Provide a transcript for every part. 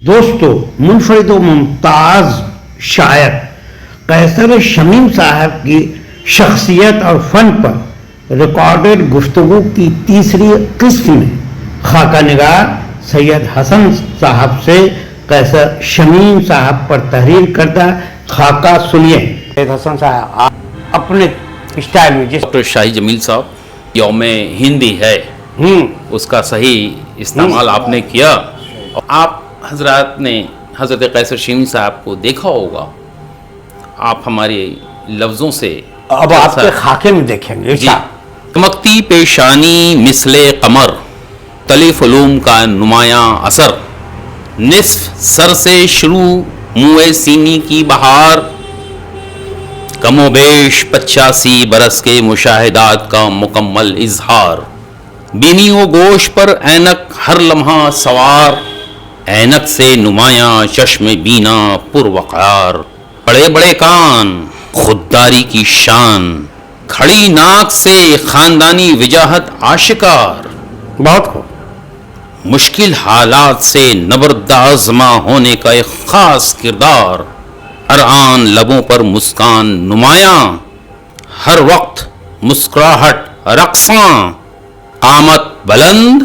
دوستو، منفرد و ممتاز شاعر قیصر شمیم صاحب کی شخصیت اور فن پر ریکارڈڈ گفتگو کی تیسری قسط میں خاکہ نگار سید حسن صاحب سے قیصر شمیم صاحب پر تحریر کردہ خاکہ سنیے۔ سید حسن صاحب، آپ اپنے اسٹائل میں ڈاکٹر شاہی جمیل صاحب، یوم ہندی ہے اس کا صحیح استعمال آپ نے کیا، اور آپ حضرات نے حضرت قیصر شمیم صاحب کو دیکھا ہوگا، آپ ہمارے لفظوں سے اب آپ کے خاکے میں دیکھیں گے۔ جی، چمکتی پیشانی مثل قمر، مختلف علوم کا نمایاں اثر، نصف سر سے شروع منہ سینی کی بہار، کم و بیش 85 برس کے مشاہدات کا مکمل اظہار، بینی و گوش پر اینک ہر لمحہ سوار، اینک سے نمایاں چشم بینا پروقار، بڑے بڑے کان، خودداری کی شان، کھڑی ناک سے خاندانی وجاہت آشکار، بہت خوب، مشکل حالات سے نبردآزما ہونے کا ایک خاص کردار، ہر آن لبوں پر مسکان نمایاں، ہر وقت مسکراہٹ رقصاں، قامت بلند،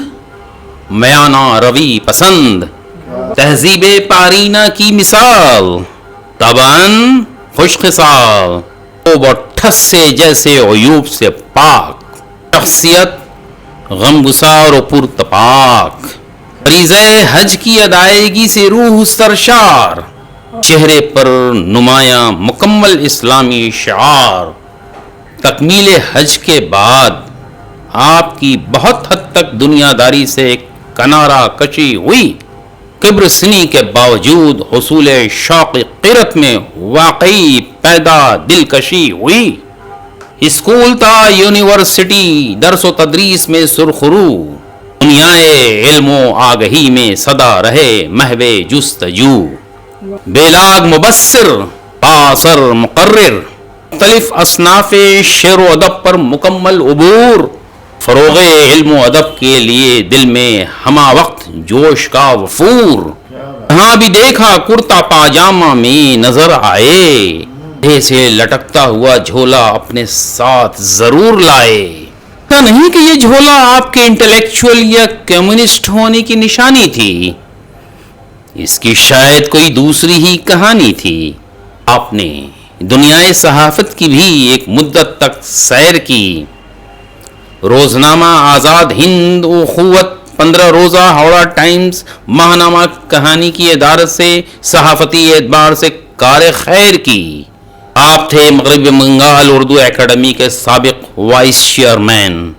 میانہ روی پسند، تہذیب پارینہ کی مثال، طبعاً خوش خصال، و ٹھس سے جیسے عیوب سے پاک، شخصیت غمگسار و پرتپاک، فریضہ حج کی ادائیگی سے روح سرشار، چہرے پر نمایاں مکمل اسلامی شعار، تکمیل حج کے بعد آپ کی بہت حد تک دنیا داری سے کنارہ کشی ہوئی، کبر سنی کے باوجود حصول شوق قرت میں واقعی پیدا دلکشی ہوئی، اسکول تا یونیورسٹی درس و تدریس میں سرخرو، دنیائے علم و آگہی میں سدا رہے محو جستجو، بیلاگ مبصر باثر مقرر، مختلف اصناف شعر و ادب پر مکمل عبور، فروغ علم و ادب کے لیے دل میں ہمہ وقت جوش کا وفور، جہاں بھی دیکھا کرتا پاجامہ میں نظر آئے، سے لٹکتا ہوا جھولا اپنے ساتھ ضرور لائے، ایسا نہیں کہ یہ جھولا آپ کے انٹلیکچوئل یا کمیونسٹ ہونے کی نشانی تھی، اس کی شاید کوئی دوسری ہی کہانی تھی، آپ نے دنیائے صحافت کی بھی ایک مدت تک سیر کی، روزنامہ آزاد ہند اخوت، 15 روزہ ہاوڑا ٹائمز، ماہنامہ کہانی کی ادارت سے صحافتی اعتبار سے کار خیر کی، آپ تھے مغربی بنگال اردو اکیڈمی کے سابق وائس چیئرمین،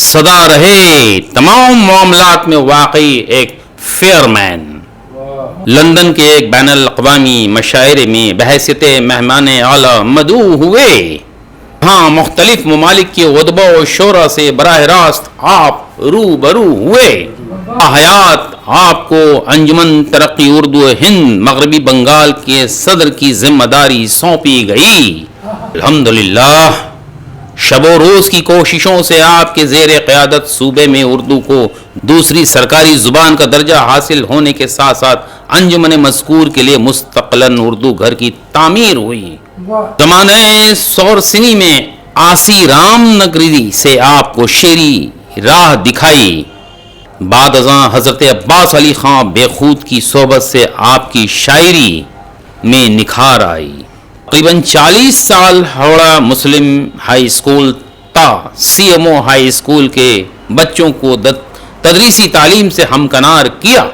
سدا رہے تمام معاملات میں واقعی ایک فیئر مین، لندن کے ایک بین الاقوامی مشاعرے میں بحیثیت مہمان اعلیٰ مدعو ہوئے، ہاں مختلف ممالک کے ادبا و شعراء سے براہ راست آپ روبرو ہوئے، حیات آپ کو انجمن ترقی اردو ہند مغربی بنگال کے صدر کی ذمہ داری سونپی گئی، الحمدللہ شب و روز کی کوششوں سے آپ کے زیر قیادت صوبے میں اردو کو دوسری سرکاری زبان کا درجہ حاصل ہونے کے ساتھ ساتھ انجمن مذکور کے لیے مستقلاً اردو گھر کی تعمیر ہوئی، زمانۂ سورسنی میں آسی رام نگری سے آپ کو شعری راہ دکھائی، بعد ازاں حضرت عباس علی خان بے خود کی صحبت سے آپ کی شاعری میں نکھار آئی، تقریباً 40 سال ہاوڑا مسلم ہائی اسکول تا C M O high school کے بچوں کو تدریسی تعلیم سے ہمکنار کیا،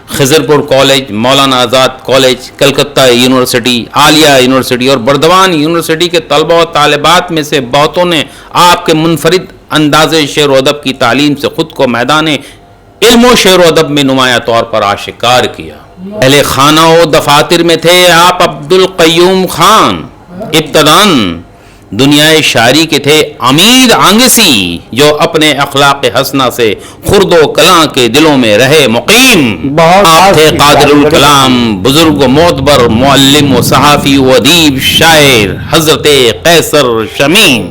خضرپور college, Maulana Azad college, Calcutta university, عالیہ یونیورسٹی اور بردوان یونیورسٹی کے طلبہ و طالبات میں سے بہتوں نے آپ کے منفرد انداز شعر و ادب کی تعلیم سے خود کو میدان علم و شعر و ادب میں نمایاں طور پر آشکار کیا، اہل خانہ و دفاتر میں تھے آپ عبدالقیوم خان، ابتداً دنیائے شاعری کے تھے امیر آنگسی، جو اپنے اخلاق حسنہ سے خرد و کلاں کے دلوں میں رہے مقیم، آپ تھے قادر الکلام، بزرگ و معتبر معلم و صحافی و ادیب شاعر حضرت قیصر شمیم،